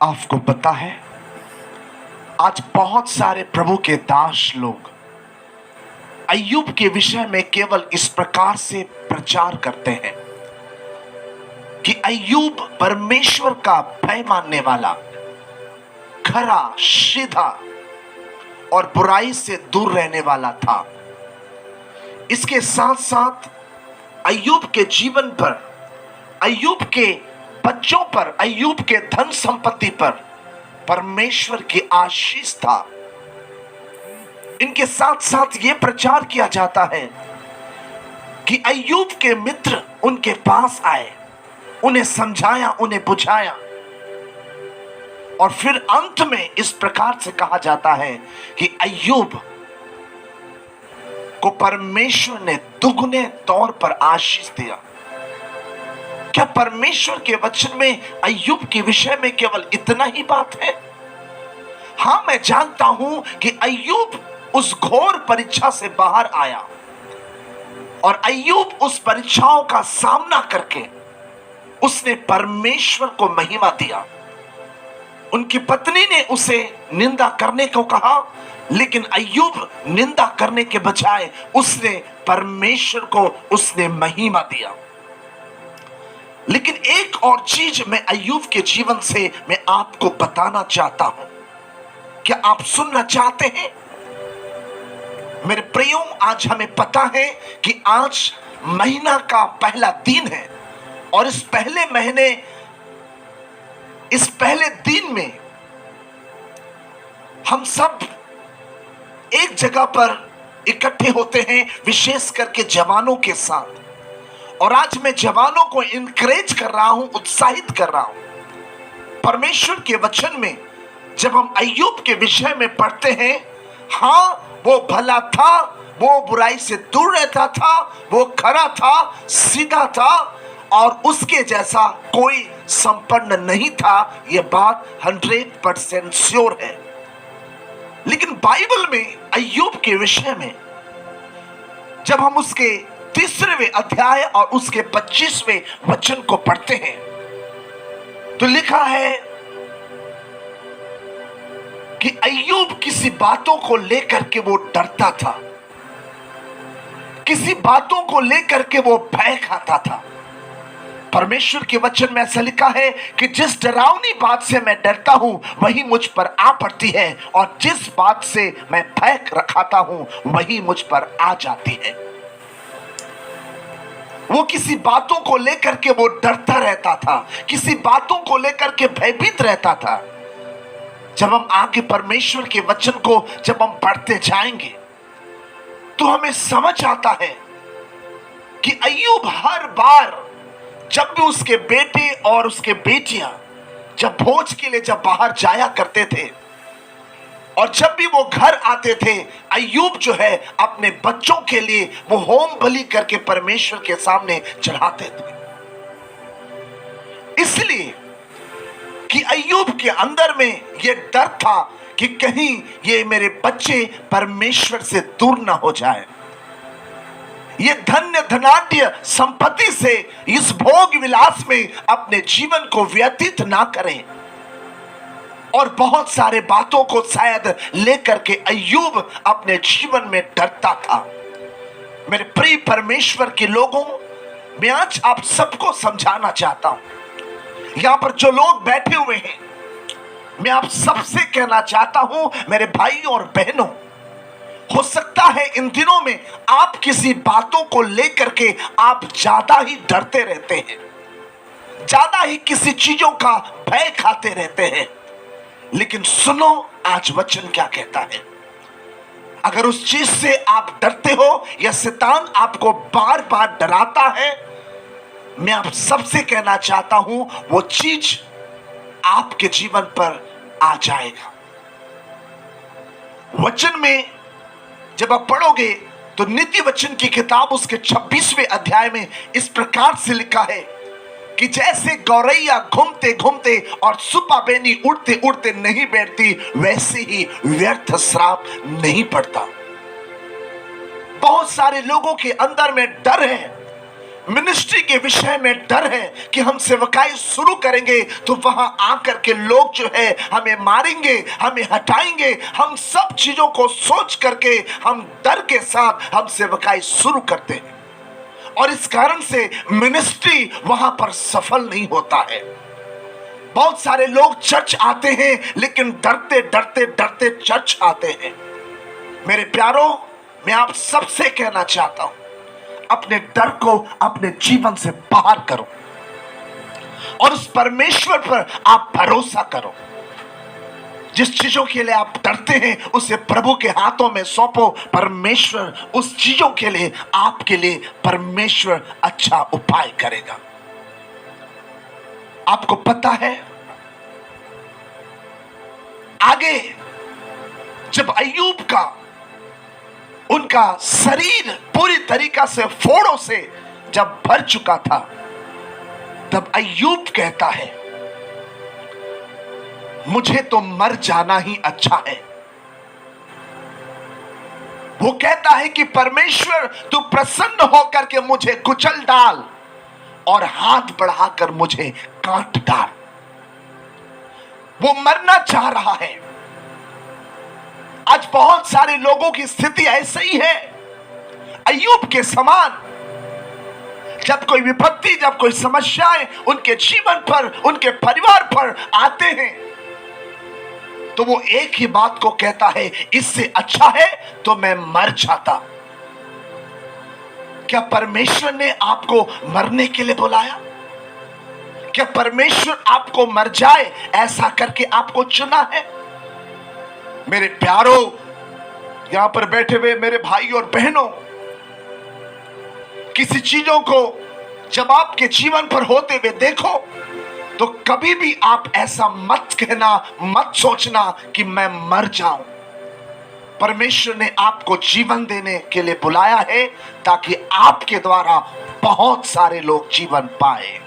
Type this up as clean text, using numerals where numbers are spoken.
आपको पता है, आज बहुत सारे प्रभु के दास लोग अय्यूब के विषय में केवल इस प्रकार से प्रचार करते हैं कि अय्यूब परमेश्वर का भय मानने वाला, खरा, सीधा और बुराई से दूर रहने वाला था। इसके साथ साथ अय्यूब के जीवन पर, अय्यूब के बच्चों पर, अय्यूब के धन संपत्ति पर परमेश्वर की आशीष था। इनके साथ साथ यह प्रचार किया जाता है कि अय्यूब के मित्र उनके पास आए, उन्हें समझाया, उन्हें बुझाया, और फिर अंत में इस प्रकार से कहा जाता है कि अय्यूब को परमेश्वर ने दुगने तौर पर आशीष दिया। क्या परमेश्वर के वचन में अय्यूब के विषय में केवल इतना ही बात है? हां, मैं जानता हूं कि अय्यूब उस घोर परीक्षा से बाहर आया और अय्यूब उस परीक्षाओं का सामना करके उसने परमेश्वर को महिमा दिया। उनकी पत्नी ने उसे निंदा करने को कहा, लेकिन अय्यूब निंदा करने के बजाय उसने परमेश्वर को उसने महिमा दिया। लेकिन एक और चीज मैं अय्यूब के जीवन से मैं आपको बताना चाहता हूं। क्या आप सुनना चाहते हैं? मेरे प्रियो, आज हमें पता है कि आज महीना का पहला दिन है और इस पहले दिन में हम सब एक जगह पर इकट्ठे होते हैं, विशेष करके जवानों के साथ। और आज मैं जवानों को इनकरेज कर रहा हूं, उत्साहित कर रहा हूं। परमेश्वर के वचन में जब हम अय्यूब के विषय में पढ़ते हैं, हां, वो भला था, वो बुराई से दूर रहता था, वो खरा था, सीधा था और उसके जैसा कोई संपन्न नहीं था। यह बात 100% श्योर है। लेकिन बाइबल में अय्यूब के विषय में जब हम उसके 3वें अध्याय और उसके 25वें वचन को पढ़ते हैं तो लिखा है कि अय्यूब किसी बातों को लेकर के वो डरता था, किसी बातों को लेकर के वो भय खाता था। परमेश्वर के वचन में ऐसा लिखा है कि जिस डरावनी बात से मैं डरता हूं वही मुझ पर आ पड़ती है, और जिस बात से मैं भय रखाता हूं वही मुझ पर आ जाती है। वो किसी बातों को लेकर के वो डरता रहता था, किसी बातों को लेकर के भयभीत रहता था। जब हम आगे परमेश्वर के वचन को जब हम पढ़ते जाएंगे तो हमें समझ आता है कि अय्यूब हर बार जब भी उसके बेटे और उसके बेटियां जब भोज के लिए जब बाहर जाया करते थे और जब भी वो घर आते थे, अय्यूब जो है अपने बच्चों के लिए वो होम बलि करके परमेश्वर के सामने चढ़ाते थे। इसलिए कि अय्यूब के अंदर में ये डर था कि कहीं ये मेरे बच्चे परमेश्वर से दूर ना हो जाए, ये धन्य धनाढ्य संपत्ति से इस भोग विलास में अपने जीवन को व्यतीत ना करें। और बहुत सारे बातों को शायद लेकर के अय्यूब अपने जीवन में डरता था। मेरे प्रिय परमेश्वर के लोगों, मैं आज आप सबको समझाना चाहता हूं। यहां पर जो लोग बैठे हुए हैं, मैं आप सबसे कहना चाहता हूं, मेरे भाई और बहनों, हो सकता है इन दिनों में आप किसी बातों को लेकर के आप ज्यादा ही डरते रहते हैं, ज्यादा ही किसी चीजों का भय खाते रहते हैं। लेकिन सुनो आज वचन क्या कहता है। अगर उस चीज से आप डरते हो या शैतान आपको बार बार डराता है, मैं आप सबसे कहना चाहता हूं वो चीज आपके जीवन पर आ जाएगा। वचन में जब आप पढ़ोगे तो नीति वचन की किताब उसके 26वें अध्याय में इस प्रकार से लिखा है कि जैसे गौरैया घूमते घूमते और सुपा बेनी उड़ते उड़ते नहीं बैठती, वैसे ही व्यर्थ श्राप नहीं पड़ता। बहुत सारे लोगों के अंदर में डर है, मिनिस्ट्री के विषय में डर है कि हम सेवकाई शुरू करेंगे तो वहां आकर के लोग जो है हमें मारेंगे, हमें हटाएंगे। हम सब चीजों को सोच करके हम डर के साथ हम सेवकाई शुरू करते हैं और इस कारण से मिनिस्ट्री वहां पर सफल नहीं होता है। बहुत सारे लोग चर्च आते हैं लेकिन डरते डरते डरते चर्च आते हैं। मेरे प्यारों, मैं आप सबसे कहना चाहता हूं, अपने डर को अपने जीवन से बाहर करो और उस परमेश्वर पर आप भरोसा करो। जिस चीजों के लिए आप डरते हैं उसे प्रभु के हाथों में सौंपो। परमेश्वर उस चीजों के लिए, आपके लिए परमेश्वर अच्छा उपाय करेगा। आपको पता है, आगे जब अय्यूब का उनका शरीर पूरी तरीका से फोड़ों से जब भर चुका था, तब अय्यूब कहता है, मुझे तो मर जाना ही अच्छा है। वो कहता है कि परमेश्वर तू प्रसन्न होकर के मुझे कुचल डाल और हाथ बढ़ाकर मुझे काट डाल। वो मरना चाह रहा है। आज बहुत सारे लोगों की स्थिति ऐसी ही है, अय्यूब के समान। जब कोई विपत्ति, जब कोई समस्याएं उनके जीवन पर, उनके परिवार पर आते हैं, तो वो एक ही बात को कहता है, इससे अच्छा है तो मैं मर जाता। क्या परमेश्वर ने आपको मरने के लिए बुलाया? क्या परमेश्वर आपको मर जाए ऐसा करके आपको चुना है? मेरे प्यारों, यहां पर बैठे हुए मेरे भाई और बहनों, किसी चीजों को जब आपके जीवन पर होते हुए देखो तो कभी भी आप ऐसा मत कहना, मत सोचना कि मैं मर जाऊं। परमेश्वर ने आपको जीवन देने के लिए बुलाया है ताकि आपके द्वारा बहुत सारे लोग जीवन पाए।